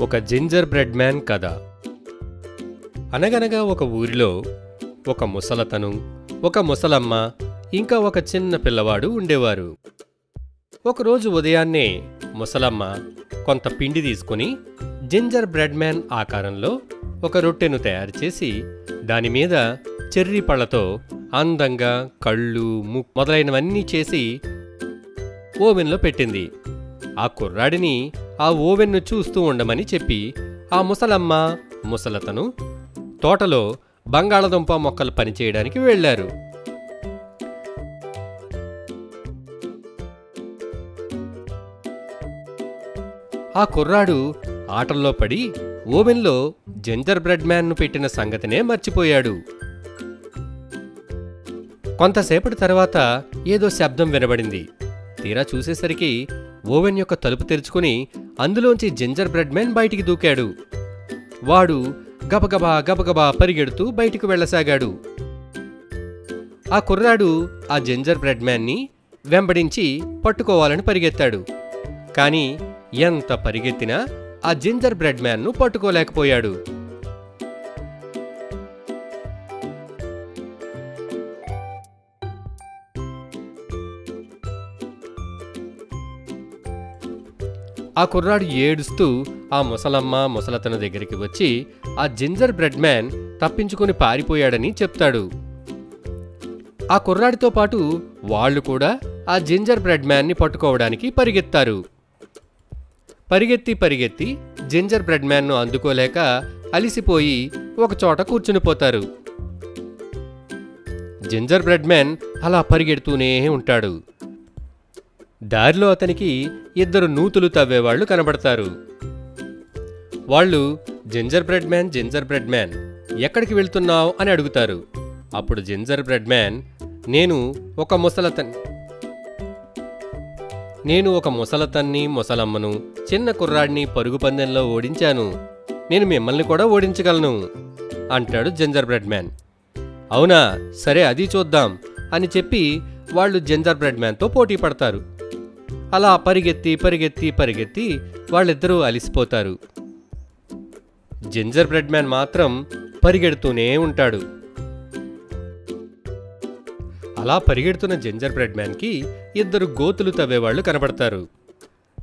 ఒక ginger bread man కథ. అనగనగా ఒక ఊరిలో ఒక ముసలతను, ఒక ముసలమ్మ, ఇంకా ఒక చిన్న పిల్లవాడు ఉండేవారు. ఒకరోజు ఉదయాన్నే ముసలమ్మ కొంత పిండి తీసుకుని జింజర్ బ్రెడ్ మ్యాన్ ఆకారంలో ఒక రొట్టెను తయారు చేసి దానిమీద చెర్రీ పళ్లతో అందంగా కళ్ళు, ముక్కు మొదలైనవన్నీ చేసి ఓవెన్లో పెట్టింది. ఆ కుర్రాడిని ఆ ఓవెన్ను చూస్తూ ఉండమని చెప్పి ఆ ముసలమ్మ, ముసలతను తోటలో బంగాళదుంప మొక్కలు పనిచేయడానికి వెళ్లారు. ఆ కుర్రాడు ఆటల్లో పడి ఓవెన్లో జింజర్ బ్రెడ్ మ్యాన్ను పెట్టిన సంగతినే మర్చిపోయాడు. కొంతసేపటి తర్వాత ఏదో శబ్దం వినబడింది. తీరా చూసేసరికి ఓవెన్ యొక్క తలుపు తెరుచుకుని అందులోంచి జింజర్ బ్రెడ్ మ్యాన్ బయటికి దూకాడు. వాడు గబగబా గబగబా పరిగెడుతూ బయటికి వెళ్లసాగాడు. ఆ కుర్రాడు ఆ జింజర్ బ్రెడ్ మ్యాన్ని వెంబడించి పట్టుకోవాలని పరిగెత్తాడు. కాని ఎంత పరిగెత్తినా ఆ జింజర్ బ్రెడ్ మ్యాన్ను పట్టుకోలేకపోయాడు. ఆ కుర్రాడు ఏడుస్తూ ఆ ముసలమ్మ, ముసలతను దగ్గరికి వచ్చి ఆ జింజర్ బ్రెడ్ మ్యాన్ తప్పించుకుని పారిపోయాడని చెప్తాడు. ఆ కుర్రాడితో పాటు వాళ్లు కూడా ఆ జింజర్ బ్రెడ్ మ్యాన్ని పట్టుకోవడానికి పరిగెత్తారు. పరిగెత్తి పరిగెత్తి జింజర్ బ్రెడ్ మ్యాన్ను అందుకోలేక అలిసిపోయి ఒకచోట కూర్చునిపోతారు. జింజర్ బ్రెడ్ మ్యాన్ అలా పరిగెడుతూనే ఉంటాడు. దారిలో అతనికి ఇద్దరు నూతులు తవ్వేవాళ్లు కనబడతారు. వాళ్ళు జింజర్ బ్రెడ్ మ్యాన్ ఎక్కడికి వెళ్తున్నావు అని అడుగుతారు. అప్పుడు జింజర్ బ్రెడ్ మ్యాన్, నేను ఒక ముసలతన్ని, ముసలమ్మను, చిన్న కుర్రాడిని పరుగు పందెంలో ఓడించాను. నేను మిమ్మల్ని కూడా ఓడించగలను అంటాడు జింజర్ బ్రెడ్ మ్యాన్. అవునా, సరే అది చూద్దాం అని చెప్పి వాళ్ళు జింజర్ బ్రెడ్ మ్యాన్తో పోటీ పడతారు. అలా పరిగెత్తి పరిగెత్తి పరిగెత్తి వాళ్ళిద్దరూ అలిసిపోతారు. జింజర్ బ్రెడ్ మ్యాన్ మాత్రం పరిగెడుతూనే ఉంటాడు. అలా పరిగెడుతున్న జింజర్ బ్రెడ్ మ్యాన్కి ఇద్దరు గోతులు తవ్వేవాళ్లు కనబడతారు.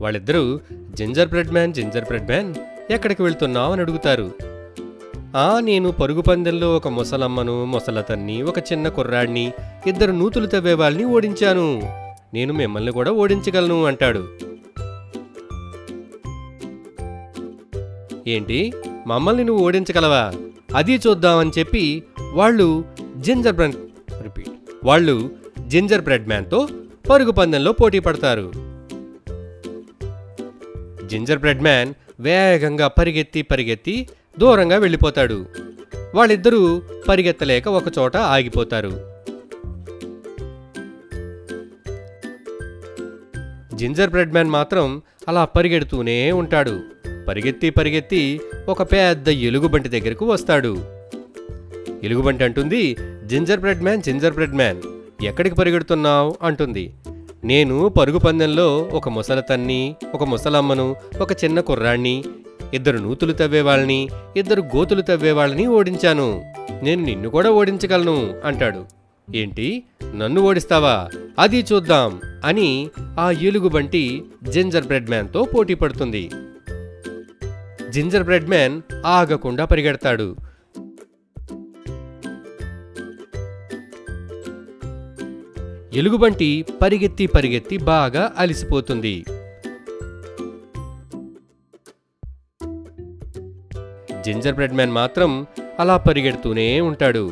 వాళ్ళిద్దరూ జింజర్ బ్రెడ్ మ్యాన్ ఎక్కడికి వెళ్తున్నావు అని అడుగుతారు. నేను పరుగు పందెంలో ఒక ముసలమ్మను, ముసలతన్ని, ఒక చిన్న కుర్రాడిని, ఇద్దరు నూతులు తవ్వేవాళ్ళని ఓడించాను. నేను మిమ్మల్ని కూడా ఓడించగలను అంటాడు. ఏంటి, మమ్మల్ని నువ్వు ఓడించగలవా? అది చూద్దామని చెప్పి వాళ్ళు జింజర్ బ్రెడ్ మ్యాన్తో పరుగు పందెంలో పోటీ పడతారు. జింజర్ బ్రెడ్ మ్యాన్ వేగంగా పరిగెత్తి పరిగెత్తి దూరంగా వెళ్ళిపోతాడు. వాళ్ళిద్దరూ పరిగెత్తలేక ఒకచోట ఆగిపోతారు. జింజర్ బ్రెడ్ మ్యాన్ మాత్రం అలా పరిగెడుతూనే ఉంటాడు. పరిగెత్తి పరిగెత్తి ఒక పెద్ద ఎలుగుబంటి దగ్గరకు వస్తాడు. ఎలుగుబంటి అంటుంది, జింజర్ బ్రెడ్ మ్యాన్ ఎక్కడికి పరిగెడుతున్నావు అంటుంది. నేను పరుగు పందెంలో ఒక ముసలతన్ని, ఒక ముసలమ్మను, ఒక చిన్న కుర్రాణ్ణి, ఇద్దరు నూతులు తవ్వేవాళ్ళని, ఇద్దరు గోతులు తవ్వేవాళ్ళని ఓడించాను. నేను నిన్ను కూడా ఓడించగలను అంటాడు. ఏంటి, నన్ను ఓడిస్తావా? అది చూద్దాం అని ఆ ఎలుగుబంటి జింజర్ బ్రెడ్ మ్యాన్తో పోటీ పడుతుంది. జింజర్ బ్రెడ్ మ్యాన్ ఆగకుండా పరిగెడతాడు. ఎలుగుబంటి పరిగెత్తి పరిగెత్తి బాగా అలిసిపోతుంది. జింజర్ బ్రెడ్ మ్యాన్ మాత్రం అలా పరిగెడుతూనే ఉంటాడు.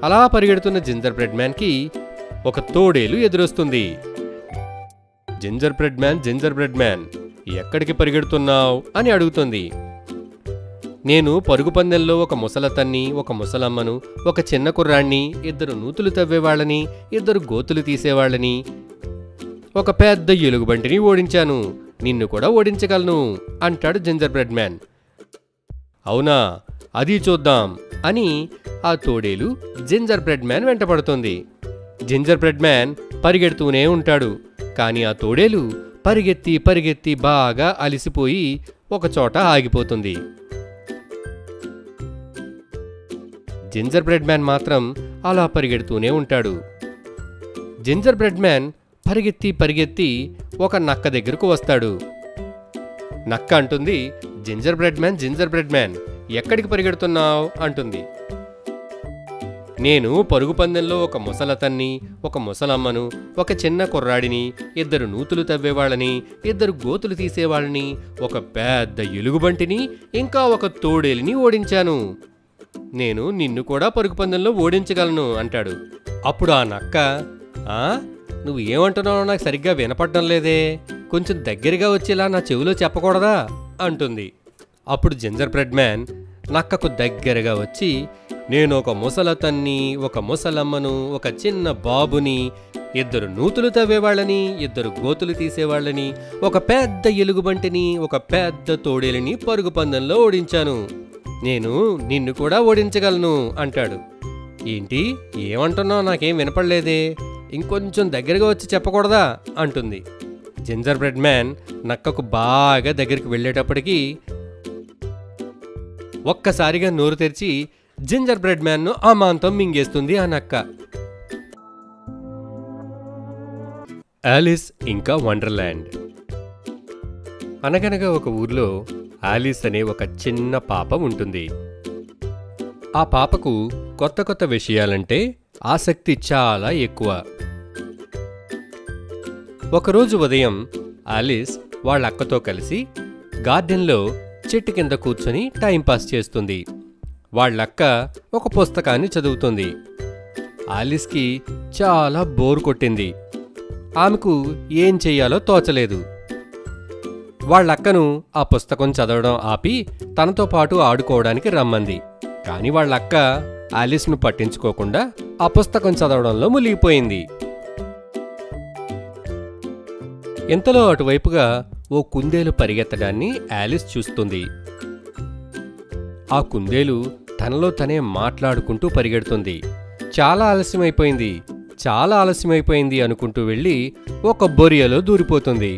అలా పరిగెడుతున్న జింజర్ బ్రెడ్ మ్యాన్కి ఒక తోడేలు ఎదురొస్తుంది. జింజర్ బ్రెడ్ మ్యాన్ ఎక్కడికి పరిగెడుతున్నావు అని అడుగుతుంది. నేను పరుగు పందెంలో ఒక ముసలతన్ని, ఒక ముసలమ్మను, ఒక చిన్న కుర్రాణ్ణి, ఇద్దరు నూతులు తవ్వేవాళ్ళని, ఇద్దరు గోతులు తీసేవాళ్ళని, ఒక పెద్ద ఎలుగుబంటిని ఓడించాను. నిన్ను కూడా ఓడించగలను అంటాడు జింజర్ బ్రెడ్ మ్యాన్. అవునా, అది చూద్దాం అని ఆ తోడేలు జింజర్ బ్రెడ్ మ్యాన్ వెంటపడుతుంది. జింజర్ బ్రెడ్ మ్యాన్ పరిగెడుతూనే ఉంటాడు. కాని ఆ తోడేలు పరిగెత్తి పరిగెత్తి బాగా అలిసిపోయి ఒకచోట ఆగిపోతుంది. జింజర్ బ్రెడ్ మ్యాన్ మాత్రం అలా పరిగెడుతూనే ఉంటాడు. జింజర్ బ్రెడ్ మ్యాన్ పరిగెత్తి పరిగెత్తి ఒక నక్క దగ్గరకు వస్తాడు. నక్క అంటుంది, జింజర్ బ్రెడ్ మ్యాన్ ఎక్కడికి పరిగెడుతున్నావు అంటుంది. నేను పరుగు పందెంలో ఒక ముసలతన్ని, ఒక ముసలమ్మను, ఒక చిన్న కుర్రాడిని, 2 నూతులు తవ్వేవాళ్ళని, 2 గోతులు తీసేవాళ్ళని, ఒక పెద్ద ఎలుగుబంటిని, ఇంకా ఒక తోడేలిని ఓడించాను. నేను నిన్ను కూడా పరుగు పందెంలో ఓడించగలను అంటాడు. అప్పుడు ఆ నక్క, నువ్వు ఏమంటున్నావో నాకు సరిగ్గా వినపడడం లేదే, కొంచెం దగ్గరగా వచ్చేలా నా చెవిలో చెప్పకూడదా అంటుంది. అప్పుడు జింజర్ బ్రెడ్ మ్యాన్ నక్కకు దగ్గరగా వచ్చి, నేను ఒక ముసలతన్ని, ఒక ముసలమ్మను, ఒక చిన్న బాబుని, 2 నూతులు తవ్వేవాళ్ళని, 2 గోతులు తీసేవాళ్ళని, ఒక పెద్ద ఎలుగుబంటిని, ఒక పెద్ద తోడేలిని పరుగు పందెంలో ఓడించాను. నేను నిన్ను కూడా ఓడించగలను అంటాడు. ఏంటి, ఏమంటున్నావు, నాకేం వినపడలేదే, ఇంకొంచెం దగ్గరగా వచ్చి చెప్పకూడదా అంటుంది. జింజర్ బ్రెడ్ మ్యాన్ నక్కకు బాగా దగ్గరికి వెళ్ళేటప్పటికీ ఒక్కసారిగా నోరు తెరిచి జింజర్ బ్రెడ్ మ్యాన్ను అమాంతం మింగేస్తుంది ఆ నక్క. ఆలిస్ ఇంకా వండర్ల్యాండ్. అనగనగా ఒక ఊర్లో ఆలిస్ అనే ఒక చిన్న పాప ఉంటుంది. ఆ పాపకు కొత్త కొత్త విషయాలంటే ఆసక్తి చాలా ఎక్కువ. ఒకరోజు ఉదయం ఆలిస్ వాళ్ళ అక్కతో కలిసి గార్డెన్లో చెట్టు కింద కూర్చొని టైంపాస్ చేస్తుంది. వాళ్ళక్క ఒక పుస్తకాన్ని చదువుతుంది. ఆలిస్కి చాలా బోర్ కొట్టింది. ఆమెకు ఏం చెయ్యాలో తోచలేదు. వాళ్ళక్కను ఆ పుస్తకం చదవడం ఆపి తనతో పాటు ఆడుకోవడానికి రమ్మంది. కాని వాళ్ళక్క ఆలిస్ను పట్టించుకోకుండా ఆ పుస్తకం చదవడంలో మునిగిపోయింది. ఇంతలో అటువైపుగా ఓ కుందేలు పరిగెత్తడాన్ని ఆలిస్ చూస్తుంది. ఆ కుందేలు తనలో తనే మాట్లాడుకుంటూ పరిగెడుతుంది. చాలా ఆలస్యమైపోయింది అనుకుంటూ వెళ్ళి ఒక బొరియలో దూరిపోతుంది.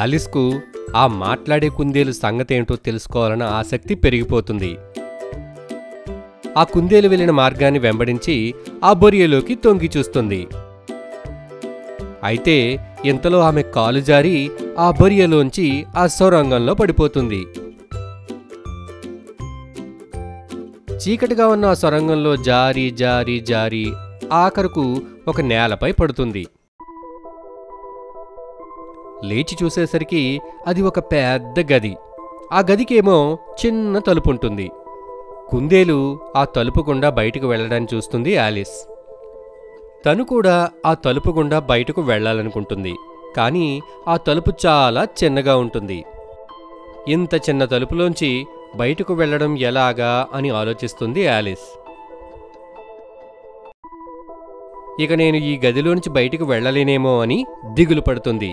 ఆలిస్కు ఆ మాట్లాడే కుందేలు సంగతేంటో తెలుసుకోవాలన్న ఆసక్తి పెరిగిపోతుంది. ఆ కుందేలు వెళ్ళిన మార్గాన్ని వెంబడించి ఆ బొరియలోకి తొంగి చూస్తుంది. అయితే ఇంతలో ఆమె కాలు జారి ఆ బొరియలోంచి ఆ సొరంగంలో పడిపోతుంది. చీకటిగా ఉన్న ఆ సొరంగంలో జారి జారి జారి ఆఖరుకు ఒక నేలపై పడుతుంది. లేచి చూసేసరికి అది ఒక పెద్ద గది. ఆ గదికేమో చిన్న తలుపుంటుంది. కుందేలు ఆ తలుపు గుండా బయటకు వెళ్లడాన్ని చూస్తుంది ఆలిస్. తను కూడా ఆ తలుపు గుండా బయటకు వెళ్లాలనుకుంటుంది. కానీ ఆ తలుపు చాలా చిన్నగా ఉంటుంది. ఇంత చిన్న తలుపులోంచి బయటకు వెళ్లడం ఎలాగా అని ఆలోచిస్తుంది ఆలిస్. ఇక నేను ఈ గదిలోంచి బయటకు వెళ్లలేనేమో అని దిగులు పడుతుంది.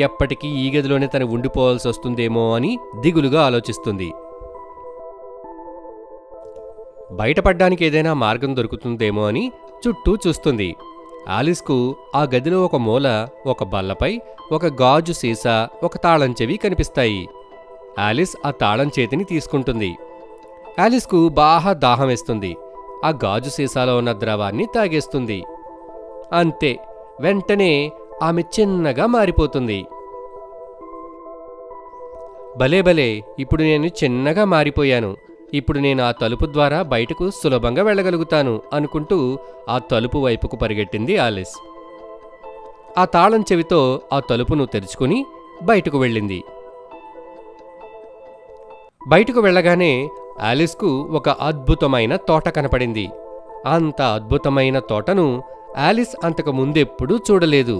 ఎప్పటికీ ఈ గదిలోనే తను ఉండిపోవాల్సి వస్తుందేమో అని దిగులుగా ఆలోచిస్తుంది. బయటపడ్డానికి ఏదైనా మార్గం దొరుకుతుందేమో అని చుట్టూ చూస్తుంది. ఆలిస్కు ఆ గదిలో ఒక మూల ఒక బల్లపై ఒక గాజు సీసా, ఒక తాళం చెవి కనిపిస్తాయి. ఆలిస్ ఆ తాళం చేతిని తీసుకుంటుంది. ఆలిస్కు బాగా దాహం వేస్తుంది. ఆ గాజు సీసాలో ఉన్న ద్రవాన్ని తాగేస్తుంది. అంతే, వెంటనే ఆమె చిన్నగా మారిపోతుంది. భలే, ఇప్పుడు నేను చిన్నగా మారిపోయాను. ఇప్పుడు నేను ఆ తలుపు ద్వారా బయటకు సులభంగా వెళ్ళగలుగుతాను అనుకుంటూ ఆ తలుపు వైపుకు పరిగెట్టింది ఆలిస్. ఆ తాళం చెవితో ఆ తలుపును తెరుచుకుని బయటకు వెళ్ళింది. బయటకు వెళ్ళగానే ఆలిస్కు ఒక అద్భుతమైన తోట కనపడింది. అంత అద్భుతమైన తోటను ఆలిస్ అంతకు ముందెప్పుడూ చూడలేదు.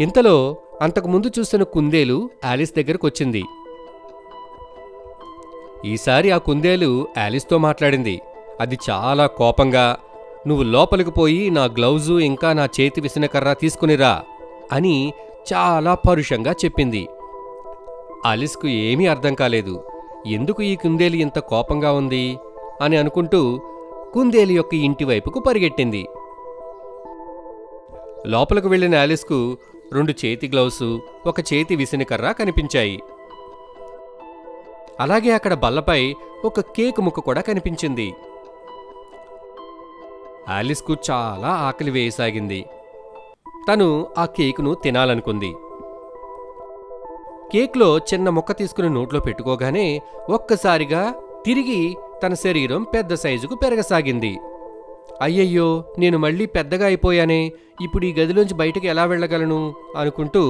ఇంతలో అంతకుముందు చూసిన కుందేలు ఆలిస్ దగ్గరకొచ్చింది. ఈసారి ఆ కుందేలు ఆలిస్తో మాట్లాడింది. అది చాలా కోపంగా, నువ్వు లోపలికి పోయి నా గ్లౌజు ఇంకా నా చేతి విసనకర్ర తీసుకునిరా అని చాలా పరుషంగా చెప్పింది. ఆలిస్కు ఏమీ అర్థం కాలేదు. ఎందుకు ఈ కుందేలు ఇంత కోపంగా ఉంది అని అనుకుంటూ కుందేలు యొక్క ఇంటి వైపుకు పరిగెట్టింది. లోపలకు వెళ్లిన ఆలిస్కు 2 చేతి గ్లౌసు, 1 చేతి విసినకర్ర కనిపించాయి. అలాగే అక్కడ బల్లపై ఒక కేక్ ముక్క కూడా కనిపించింది. ఆలిస్కు చాలా ఆకలి వేయసాగింది. తను ఆ కేకును తినాలనుకుంది. కేక్లో చిన్న ముక్క తీసుకుని నోట్లో పెట్టుకోగానే ఒక్కసారిగా తిరిగి తన శరీరం పెద్ద సైజుకు పెరగసాగింది. అయ్యయ్యో, నేను మళ్ళీ పెద్దగా అయిపోయానే, ఇప్పుడు ఈ గదిలోంచి బయటకు ఎలా వెళ్ళగలను అనుకుంటూ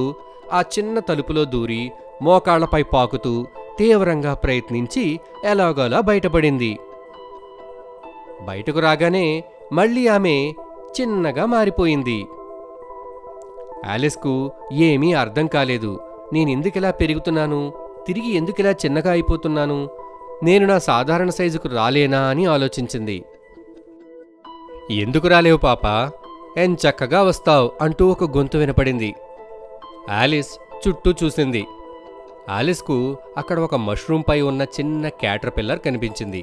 ఆ చిన్న తలుపులో దూరి మోకాళ్లపై పాకుతూ తీవ్రంగా ప్రయత్నించి ఎలాగోలా బయటపడింది. బయటకు రాగానే మళ్ళీ ఆమె చిన్నగా మారిపోయింది. ఆలిస్కు ఏమీ అర్థం కాలేదు. నేనెందుకిలా పెరుగుతున్నాను, తిరిగి ఎందుకిలా చిన్నగా అయిపోతున్నాను, నేను నా సాధారణ సైజుకు రాలేనా అని ఆలోచించింది. ఎందుకు రాలేవు పాపా, ఎంచక్కగా వస్తావు అంటూ ఒక గొంతు వినపడింది. ఆలిస్ చుట్టూ చూసింది. ఆలిస్కు అక్కడ ఒక మష్రూంపై ఉన్న చిన్న క్యాటర్పిల్లర్ కనిపించింది.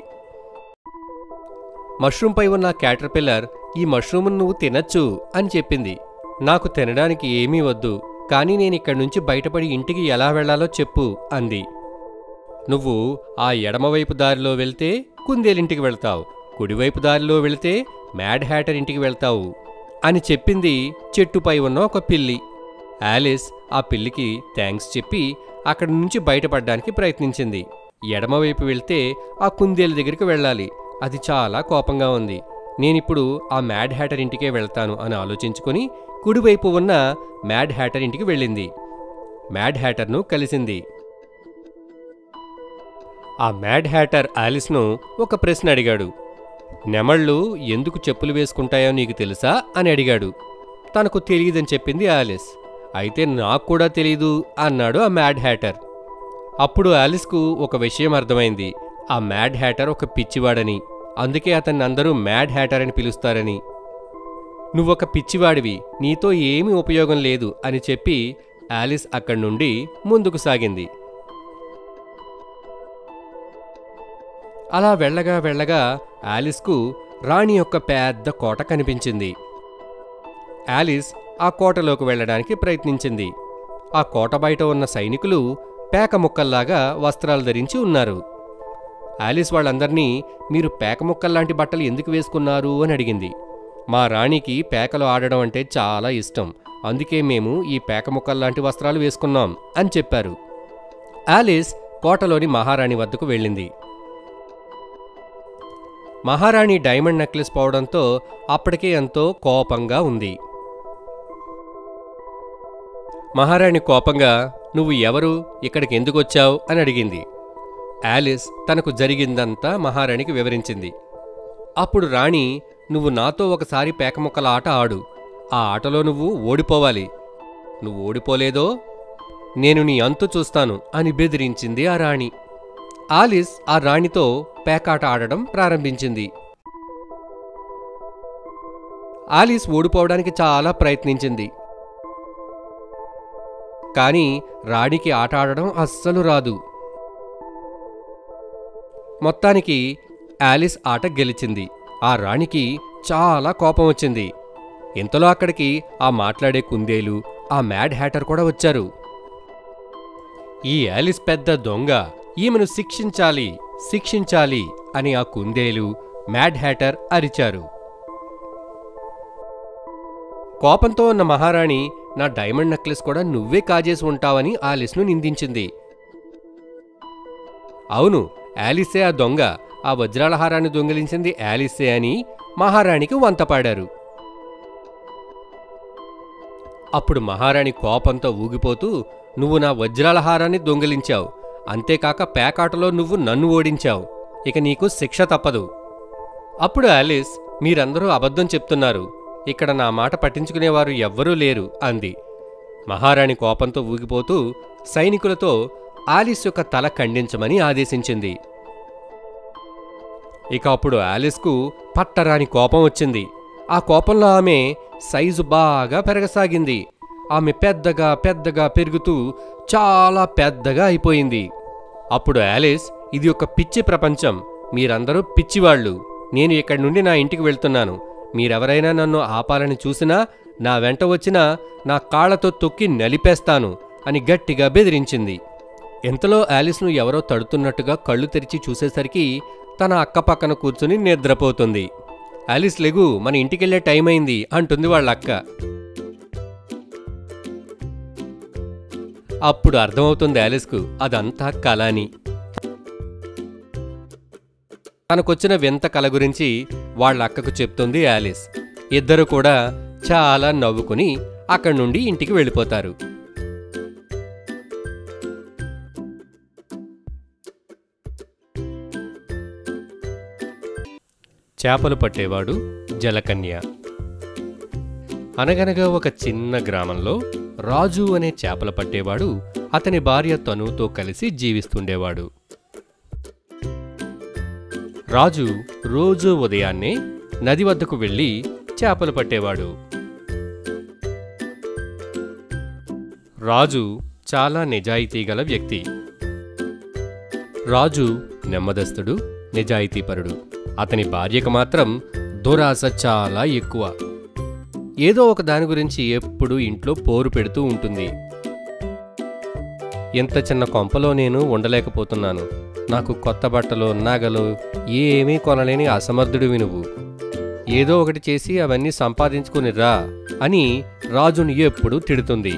మష్రూంపై ఉన్న క్యాటర్పిల్లర్, ఈ మష్రూమ్ను నువ్వు తినచ్చు అని చెప్పింది. నాకు తినడానికి ఏమీ వద్దు, కానీ నేనిక్కడి నుంచి బయటపడి ఇంటికి ఎలా వెళ్లాలో చెప్పు అంది. నువ్వు ఆ ఎడమవైపు దారిలో వెళ్తే కుందేలింటికి వెళ్తావు, కుడివైపు దారిలో వెళితే మ్యాడ్ హ్యాటర్ ఇంటికి వెళ్తావు అని చెప్పింది చెట్టుపై ఉన్న ఒక పిల్లి. ఆలిస్ ఆ పిల్లికి థ్యాంక్స్ చెప్పి అక్కడి నుంచి బయటపడ్డానికి ప్రయత్నించింది. ఎడమవైపు వెళ్తే ఆ కుందేలు దగ్గరికి వెళ్ళాలి. అది చాలా కోపంగా ఉంది. నేనిప్పుడు ఆ మ్యాడ్ హ్యాటర్ ఇంటికే వెళ్తాను అని ఆలోచించుకుని కుడివైపు ఉన్న మ్యాడ్ హ్యాటర్ ఇంటికి వెళ్ళింది. మ్యాడ్ హ్యాటర్ను కలిసింది. ఆ మ్యాడ్ హ్యాటర్ ఆలిస్ను ఒక ప్రశ్న అడిగాడు. నెమళ్ళు ఎందుకు చెప్పులు వేసుకుంటాయో నీకు తెలుసా అని అడిగాడు. తనకు తెలియదని చెప్పింది ఆలిస్. అయితే నాకు కూడా తెలీదు అన్నాడు ఆ మ్యాడ్ హ్యాటర్. అప్పుడు ఆలిస్కు ఒక విషయం అర్థమైంది. ఆ మ్యాడ్ హ్యాటర్ ఒక పిచ్చివాడని, అందుకే అతన్ని అందరూ మ్యాడ్ హ్యాటర్ అని పిలుస్తారని. నువ్వొక పిచ్చివాడివి, నీతో ఏమీ ఉపయోగం లేదు అని చెప్పి ఆలిస్ అక్కడి నుండి ముందుకు సాగింది. అలా వెళ్ళగా వెళ్ళగా ఆలిస్కు రాణి యొక్క పెద్ద కోట కనిపించింది. ఆలిస్ ఆ కోటలోకి వెళ్ళడానికి ప్రయత్నించింది. ఆ కోట బయట ఉన్న సైనికులు పేక ముక్కల్లాగా వస్త్రాలు ధరించి ఉన్నారు. ఆలిస్ వాళ్ళందర్నీ, మీరు పేక ముక్కల్లాంటి బట్టలు ఎందుకు వేసుకున్నారు అని అడిగింది. మా రాణికి పేకలు ఆడడం అంటే చాలా ఇష్టం, అందుకే మేము ఈ పేక ముక్కల్లాంటి వస్త్రాలు వేసుకున్నాం అని చెప్పారు. ఆలిస్ కోటలోని మహారాణి వద్దకు వెళ్ళింది. మహారాణి డైమండ్ నెక్లెస్ పోవడంతో అప్పటికే ఎంతో కోపంగా ఉంది. మహారాణి కోపంగా, నువ్వు ఎవరు, ఇక్కడికి ఎందుకొచ్చావు అని అడిగింది. ఆలిస్ తనకు జరిగిందంతా మహారాణికి వివరించింది. అప్పుడు రాణి, నువ్వు నాతో ఒకసారి పేకముక్కల ఆట ఆడు, ఆ ఆటలో నువ్వు ఓడిపోవాలి, నువ్వు ఓడిపోలేదో నేను నీ అంతు చూస్తాను అని బెదిరించింది ఆ రాణి. ఆలిస్ ఆ రాణితో పేకాట ఆడడం ప్రారంభించింది. ఆలిస్ ఓడిపోవడానికి చాలా ప్రయత్నించింది, కానీ రాణికి ఆట ఆడడం అస్సలు రాదు. మొత్తానికి ఆలిస్ ఆట గెలిచింది. ఆ రాణికి చాలా కోపం వచ్చింది. ఇంతలో అక్కడికి ఆ మాట్లాడే కుందేలు, ఆ మ్యాడ్ హ్యాటర్ కూడా వచ్చారు. ఈ ఆలిస్ పెద్ద దొంగ, ఈమెను శిక్షించాలి శిక్షించాలి అని ఆ కుందేలు, మ్యాడ్ హ్యాటర్ అరిచారు. కోపంతో ఉన్న మహారాణి, నా డైమండ్ నెక్లెస్ కూడా నువ్వే కాజేసి ఉంటావని ఆలిస్ను నిందించింది. అవును, ఆలిసే ఆ దొంగ, ఆ వజ్రాల హారాన్ని దొంగిలించింది ఆలిసే అని మహారాణికి వంతపాడారు. అప్పుడు మహారాణి కోపంతో ఊగిపోతూ, నువ్వు నా వజ్రాల హారాన్ని దొంగిలించావు, అంతేకాక పేకాటలో నువ్వు నన్ను ఓడించావు, ఇక నీకు శిక్ష తప్పదు. అప్పుడు ఆలిస్, మీరందరూ అబద్ధం చెప్తున్నారు, ఇక్కడ నా మాట పట్టించుకునేవారు ఎవ్వరూ లేరు అంది. మహారాణి కోపంతో ఊగిపోతూ సైనికులతో ఆలిస్ యొక్క తల ఖండించమని ఆదేశించింది. ఇక అప్పుడు ఆలిస్కు పట్టరాని కోపం వచ్చింది. ఆ కోపంలో ఆమె సైజు బాగా పెరగసాగింది. ఆమె పెద్దగా పెద్దగా పెరుగుతూ చాలా పెద్దగా అయిపోయింది. అప్పుడు ఆలిస్, ఇది ఒక పిచ్చి ప్రపంచం, మీరందరూ పిచ్చివాళ్లు, నేను ఇక్కడి నుండి నా ఇంటికి వెళ్తున్నాను. మీరెవరైనా నన్ను ఆపాలని చూసినా, నా వెంట వచ్చినా నా కాళ్లతో తొక్కి నలిపేస్తాను అని గట్టిగా బెదిరించింది. ఇంతలో యాలిస్ను ఎవరో తడుతున్నట్టుగా కళ్ళు తెరిచి చూసేసరికి తన అక్కపక్కన కూర్చుని నిద్రపోతుంది. యాలిస్ లెగు, మన ఇంటికెళ్లే టైం అయింది అంటుంది వాళ్ళక్క. అప్పుడు అర్థమవుతుంది యాలిస్కు అదంతా కల అని. తనకొచ్చిన వింత కల గురించి వాళ్ళ అక్కకు చెప్తుంది యాలిస్. ఇద్దరు కూడా చాలా నవ్వుకుని అక్కడి నుండి ఇంటికి వెళ్ళిపోతారు. చేపలు పట్టేవాడు జలకన్య. అనగనగా ఒక చిన్న గ్రామంలో రాజు అనే చేపలు పట్టేవాడు అతని భార్య తనుతో కలిసి జీవిస్తుండేవాడు. రాజు రోజూ ఉదయాన్నే నది వద్దకు వెళ్ళి చేపలు పట్టేవాడు. రాజు చాలా నిజాయితీగల వ్యక్తి. రాజు నెమ్మదస్తుడు, నిజాయితీపరుడు. అతని భార్యకు మాత్రం దురాశ చాలా ఎక్కువ. ఏదో ఒక దాని గురించి ఎప్పుడూ ఇంట్లో పోరు పెడుతూ ఉంటుంది. ఎంత చిన్న కొంపలో నేను ఉండలేకపోతున్నాను. నాకు కొత్త బట్టలు, నగలు ఏమీ కొనలేని అసమర్థుడివి నువ్వు. ఏదో ఒకటి చేసి అవన్నీ సంపాదించుకునిరా అని రాజుని ఎప్పుడూ తిడుతుంది.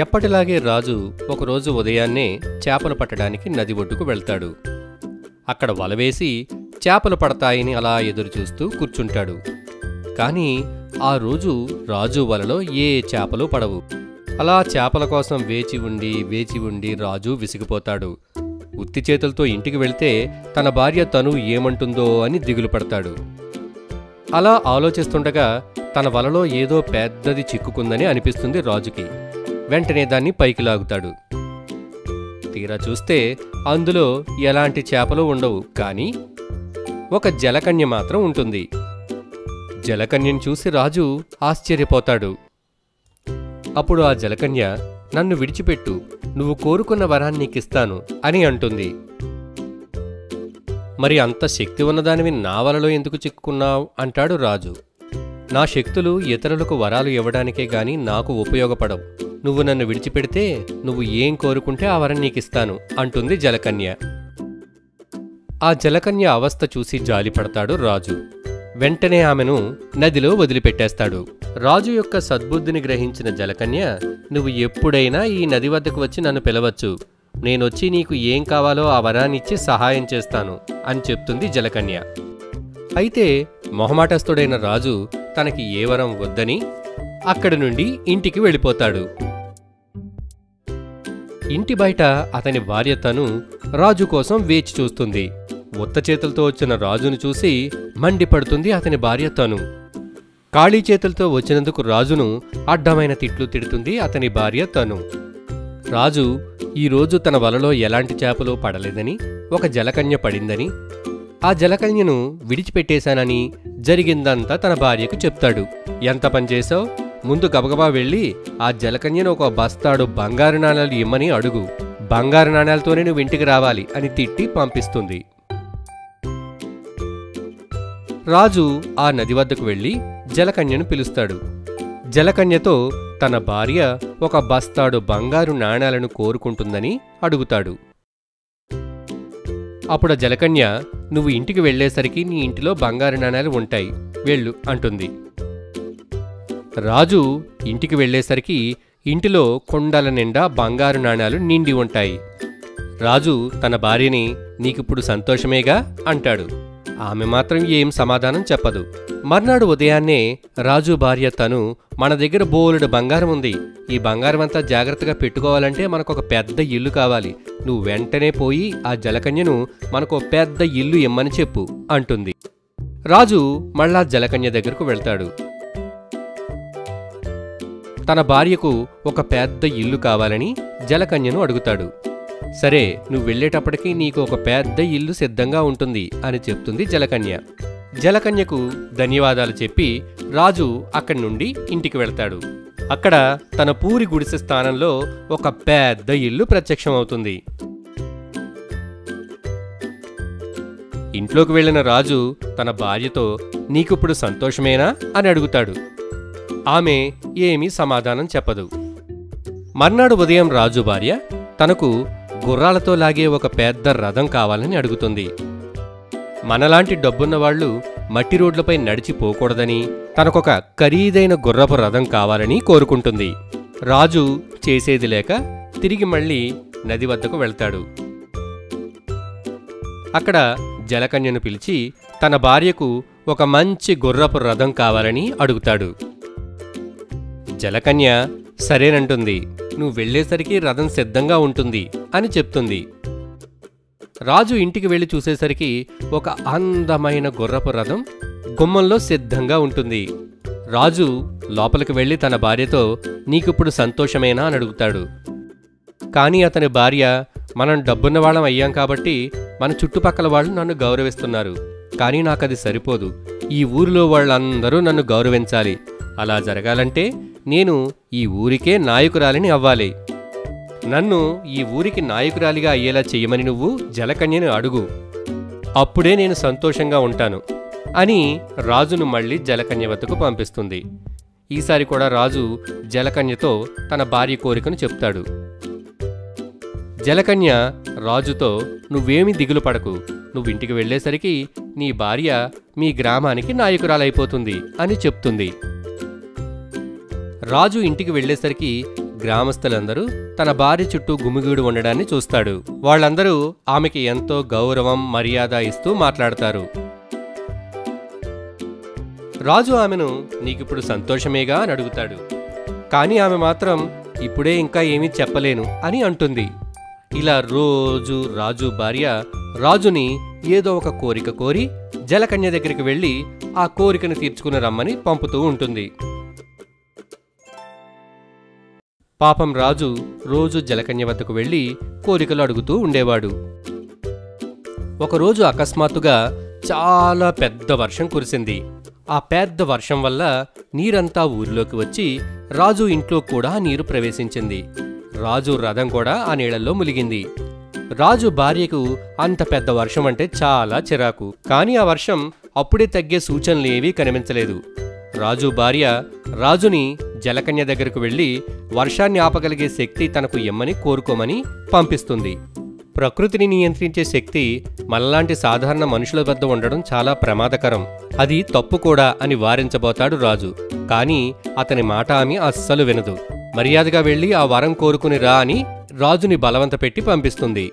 ఎప్పటిలాగే రాజు ఒకరోజు ఉదయాన్నే చేపలు పట్టడానికి నది ఒడ్డుకు వెళ్తాడు. అక్కడ వలవేసి చేపలు పడతాయని అలా ఎదురుచూస్తూ కూర్చుంటాడు. కానీ ఆ రోజు రాజు వలలో ఏ చేపలు పడవు. అలా చేపల కోసం వేచి ఉండి రాజు విసిగిపోతాడు. ఉత్తి చేతులతో ఇంటికి వెళ్తే తన భార్య తను ఏమంటుందో అని దిగులు పడతాడు. అలా ఆలోచిస్తుండగా తన వలలో ఏదో పెద్దది చిక్కుకుందని అనిపిస్తుంది రాజుకి. వెంటనే దాన్ని పైకి లాగుతాడు. తీరా చూస్తే అందులో ఎలాంటి చేపలు ఉండవు, కానీ ఒక జలకన్య మాత్రం ఉంటుంది. జలకన్యను చూసి రాజు ఆశ్చర్యపోతాడు. అప్పుడు ఆ జలకన్య, నన్ను విడిచిపెట్టు, నువ్వు కోరుకున్న వరాన్ని నీకిస్తాను అని అంటుంది. మరి అంత శక్తి ఉన్నదానివి నా వలలో ఎందుకు చిక్కుకున్నావు అంటాడు రాజు. నా శక్తులు ఇతరులకు వరాలు ఇవ్వడానికే గాని నాకు ఉపయోగపడవు. నువ్వు నన్ను విడిచిపెడితే నువ్వు ఏం కోరుకుంటే ఆ వరం నీకిస్తాను అంటుంది జలకన్య. ఆ జలకన్య అవస్థ చూసి జాలిపడతాడు రాజు. వెంటనే ఆమెను నదిలో వదిలిపెట్టేస్తాడు. రాజు యొక్క సద్బుద్ధిని గ్రహించిన జలకన్య, నువ్వు ఎప్పుడైనా ఈ నది వద్దకు వచ్చి నన్ను పిలవచ్చు. నేనొచ్చి నీకు ఏం కావాలో ఆ వరాన్నిచ్చి సహాయం చేస్తాను అని చెప్తుంది జలకన్య. అయితే మొహమాటస్థుడైన రాజు తనకి ఏ వరం వద్దని అక్కడి నుండి ఇంటికి వెళ్ళిపోతాడు. ఇంటి బయట అతని భార్య తను రాజు కోసం వేచి చూస్తుంది. ఉత్త చేతులతో వచ్చిన రాజును చూసి మండిపడుతుంది అతని భార్య తను. ఖాళీ చేతులతో వచ్చినందుకు రాజును అడ్డమైన తిట్లు తిడుతుంది అతని భార్య తను. రాజు ఈరోజు తన వలలో ఎలాంటి చేపలు పడలేదని, ఒక జలకన్య పడిందని, ఆ జలకన్యను విడిచిపెట్టేశానని జరిగిందంతా తన భార్యకు చెప్తాడు. ఎంత పనిచేశావు? ముందు గబగబా వెళ్ళి ఆ జలకన్యను ఒక బస్తాడు బంగారు నాణాలు ఇమ్మని అడుగు. బంగారు నాణాలతోనే నువ్వు ఇంటికి రావాలి అని తిట్టి పంపిస్తుంది. రాజు ఆ నది వద్దకు వెళ్ళి జలకన్యను పిలుస్తాడు. జలకన్యతో తన భార్య ఒక బస్తాడు బంగారు నాణాలను కోరుకుంటుందని అడుగుతాడు. అప్పుడు ఆ జలకన్య, నువ్వు ఇంటికి వెళ్లేసరికి నీ ఇంటిలో బంగారు నాణాలు ఉంటాయి, వెళ్ళు అంటుంది. రాజు ఇంటికి వెళ్లేసరికి ఇంటిలో కుండల నిండా బంగారు నాణాలు నిండి ఉంటాయి. రాజు తన భార్యని, నీకిప్పుడు సంతోషమేగా అంటాడు. ఆమె మాత్రం ఏం సమాధానం చెప్పదు. మర్నాడు ఉదయాన్నే రాజు భార్య తను, మన దగ్గర బోలెడు బంగారం ఉంది, ఈ బంగారం అంతా జాగ్రత్తగా పెట్టుకోవాలంటే మనకొక పెద్ద ఇల్లు కావాలి, నువ్వు వెంటనే పోయి ఆ జలకన్యను మనకు పెద్ద ఇల్లు ఇమ్మని చెప్పు అంటుంది. రాజు మళ్ళా జలకన్య దగ్గరకు వెళ్తాడు. తన భార్యకు ఒక పెద్ద ఇల్లు కావాలని జలకన్యను అడుగుతాడు. సరే, నువ్వు వెళ్ళేటప్పటికీ నీకు ఒక పెద్ద ఇల్లు సిద్ధంగా ఉంటుంది అని చెప్తుంది జలకన్య. జలకన్యకు ధన్యవాదాలు చెప్పి రాజు అక్కడి నుండి ఇంటికి వెళ్తాడు. అక్కడ తన పూరి గుడిసె స్థానంలో ఒక పెద్ద ఇల్లు ప్రత్యక్షమవుతుంది. ఇంట్లోకి వెళ్ళిన రాజు తన భార్యతో నీకిప్పుడు సంతోషమేనా అని అడుగుతాడు. ఆమె ఏమీ సమాధానం చెప్పదు. మర్నాడు ఉదయం రాజు భార్య తనకు గుర్రాలతో లాగే ఒక పెద్ద రథం కావాలని అడుగుతుంది. మనలాంటి డబ్బున్నవాళ్లు మట్టి రోడ్లపై నడిచిపోకూడదని తనకొక ఖరీదైన గుర్రపు రథం కావాలని కోరుకుంటుంది. రాజు చేసేది లేక తిరిగి మళ్ళీ నది వద్దకు వెళ్తాడు. అక్కడ జలకన్యను పిలిచి తన భార్యకు ఒక మంచి గుర్రపు రథం కావాలని అడుగుతాడు. జలకన్య సరేనంటుంది. నువ్వు వెళ్లేసరికి రథం సిద్ధంగా ఉంటుంది అని చెప్తుంది. రాజు ఇంటికి వెళ్లి చూసేసరికి ఒక అందమైన గుర్రపు రథం గుమ్మంలో సిద్ధంగా ఉంటుంది. రాజు లోపలికి వెళ్లి తన భార్యతో నీకిప్పుడు సంతోషమేనా అని అడుగుతాడు. కానీ అతని భార్య మనం డబ్బున్నవాళ్ళం అయ్యాం కాబట్టి మన చుట్టుపక్కల వాళ్ళు నన్ను గౌరవిస్తున్నారు. కానీ నాకది సరిపోదు. ఈ ఊరిలో వాళ్ళందరూ నన్ను గౌరవించాలి. అలా జరగాలంటే నేను ఈ ఊరికే నాయకురాలిని అవ్వాలి. నన్ను ఈ ఊరికి నాయకురాలిగా అయ్యేలా చెయ్యమని నువ్వు జలకన్యను అడుగు. అప్పుడే నేను సంతోషంగా ఉంటాను అని రాజును మళ్ళీ జలకన్య వద్దకు పంపిస్తుంది. ఈసారి కూడా రాజు జలకన్యతో తన భార్య కోరికను చెప్తాడు. జలకన్య రాజుతో నువ్వేమీ దిగులు పడకు. నువ్వింటికి వెళ్లేసరికి నీ భార్య మీ గ్రామానికి నాయకురాలైపోతుంది అని చెప్తుంది. రాజు ఇంటికి వెళ్లేసరికి గ్రామస్తులందరూ తన భార్య చుట్టూ గుమిగూడి ఉండడాన్ని చూస్తాడు. వాళ్ళందరూ ఆమెకి ఎంతో గౌరవం మర్యాద ఇస్తూ మాట్లాడతారు. రాజు ఆమెను నీకిప్పుడు సంతోషమేగా అని అడుగుతాడు. కానీ ఆమె మాత్రం ఇప్పుడే ఇంకా ఏమీ చెప్పలేను అని అంటుంది. ఇలా రోజు రాజు భార్య రాజుని ఏదో ఒక కోరిక కోరి జలకన్య దగ్గరికి వెళ్లి ఆ కోరికను తీర్చుకుని రమ్మని పంపుతూ ఉంటుంది. పాపం రాజు రోజు జలకన్య వద్దకు వెళ్లి కోరికలు అడుగుతూ ఉండేవాడు. ఒకరోజు అకస్మాత్తుగా చాలా పెద్ద వర్షం కురిసింది. ఆ పెద్ద వర్షం వల్ల నీరంతా ఊరిలోకి వచ్చి రాజు ఇంట్లో కూడా నీరు ప్రవేశించింది. రాజు రథం కూడా ఆ నీళ్లలో ములిగింది. రాజు భార్యకు అంత పెద్ద వర్షం అంటే చాలా చిరాకు. కానీ ఆ వర్షం అప్పుడే తగ్గే సూచనలేవీ కనిపించలేదు. రాజు భార్య రాజుని జలకన్య దగ్గరకు వెళ్లి వర్షాన్ని ఆపగలిగే శక్తి తనకు ఇమ్మని కోరుకోమని పంపిస్తుంది. ప్రకృతిని నియంత్రించే శక్తి మనలాంటి సాధారణ మనుషుల వద్ద ఉండడం చాలా ప్రమాదకరం. అది తప్పు కూడా అని వారించబోతాడు రాజు. కానీ అతని మాట ఆమె అస్సలు వినదు. మర్యాదగా వెళ్లి ఆ వరం కోరుకుని రా అని రాజుని బలవంత పెట్టి పంపిస్తుంది.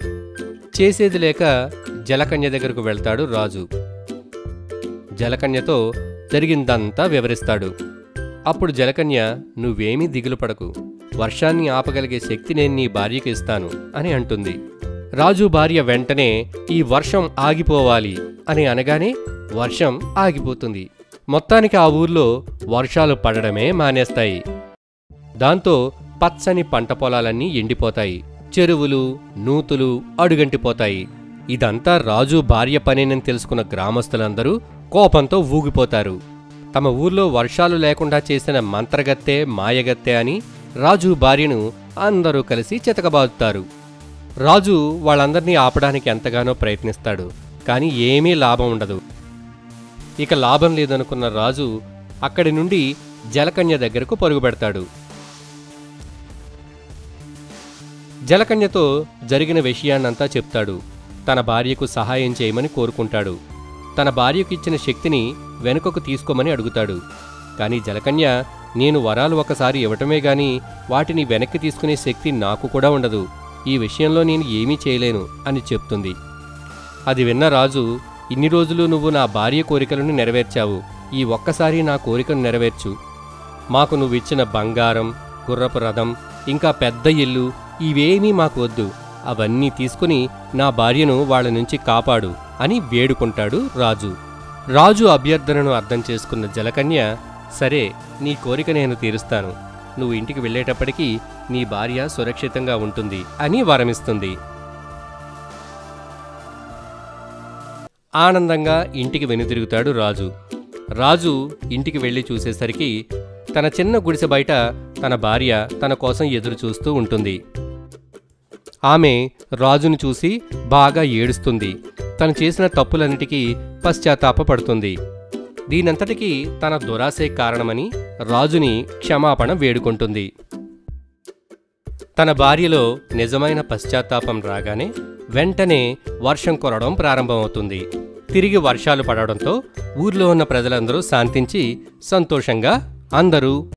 చేసేది లేక జలకన్య దగ్గరకు వెళ్తాడు రాజు. జలకన్యతో జరిగిందంతా వివరిస్తాడు. అప్పుడు జలకన్య నువ్వేమీ దిగులు పడకు. వర్షాన్ని ఆపగలిగే శక్తి నేను నీ భార్యకి ఇస్తాను అని అంటుంది. రాజు భార్య వెంటనే ఈ వర్షం ఆగిపోవాలి అని అనగానే వర్షం ఆగిపోతుంది. మొత్తానికి ఆ ఊర్లో వర్షాలు పడడమే మానేస్తాయి. దాంతో పచ్చని పంట పొలాలన్నీ ఎండిపోతాయి. చెరువులు నూతులు అడుగంటిపోతాయి. ఇదంతా రాజు భార్య పనేనని తెలుసుకున్న గ్రామస్తులందరూ కోపంతో ఊగిపోతారు. తమ ఊర్లో వర్షాలు లేకుండా చేసిన మంత్రగత్తె మాయగత్తె అని రాజు భార్యను అందరూ కలిసి చితకబాదుతారు. రాజు వాళ్ళందర్నీ ఆపడానికి ఎంతగానో ప్రయత్నిస్తాడు. కానీ ఏమీ లాభం ఉండదు. ఇక లాభం లేదనుకున్న రాజు అక్కడి నుండి జలకన్య దగ్గరకు పరుగుపెడతాడు. జలకన్యతో జరిగిన విషయాన్నంతా చెప్తాడు. తన భార్యకు సహాయం చేయమని కోరుకుంటాడు. తన భార్యకు ఇచ్చిన శక్తిని వెనుకకు తీసుకోమని అడుగుతాడు. కానీ జలకన్య నేను వరాలు ఒకసారి ఇవ్వటమే గాని వాటిని వెనక్కి తీసుకునే శక్తి నాకు కూడా ఉండదు. ఈ విషయంలో నేను ఏమీ చేయలేను అని చెప్తుంది. అది విన్న రాజు ఇన్ని రోజులు నువ్వు నా భార్య కోరికలను నెరవేర్చావు. ఈ ఒక్కసారి నా కోరికను నెరవేర్చు. మాకు నువ్విచ్చిన బంగారం గుర్రపు రథం ఇంకా పెద్ద ఇల్లు ఇవేమీ మాకు వద్దు. అవన్నీ తీసుకుని నా భార్యను వాళ్ళ నుంచి కాపాడు అని వేడుకుంటాడు రాజు. రాజు అభ్యర్థనను అర్థం చేసుకున్న జలకన్య సరే నీ కోరిక నేను తీరుస్తాను. నువ్వు ఇంటికి వెళ్ళేటప్పటికీ నీ భార్య సురక్షితంగా ఉంటుంది అని వరమిస్తుంది. ఆనందంగా ఇంటికి వెనుతిరుగుతాడు రాజు. రాజు ఇంటికి వెళ్లి చూసేసరికి తన చిన్న గుడిసె బయట తన భార్య తన కోసం ఎదురు చూస్తూ ఉంటుంది. ఆమె రాజును చూసి బాగా ఏడుస్తుంది. తను చేసిన తప్పులన్నిటికీ పశ్చాత్తాపపడుతుంది. దీనంతటికీ తన దురాశే కారణమని రాజుని క్షమాపణ వేడుకుంటుంది. తన భార్యలో నిజమైన పశ్చాత్తాపం రాగానే వెంటనే వర్షం కురవడం ప్రారంభమవుతుంది. తిరిగి వర్షాలు పడడంతో ఊర్లో ఉన్న ప్రజలందరూ శాంతించి సంతోషంగా అందరూ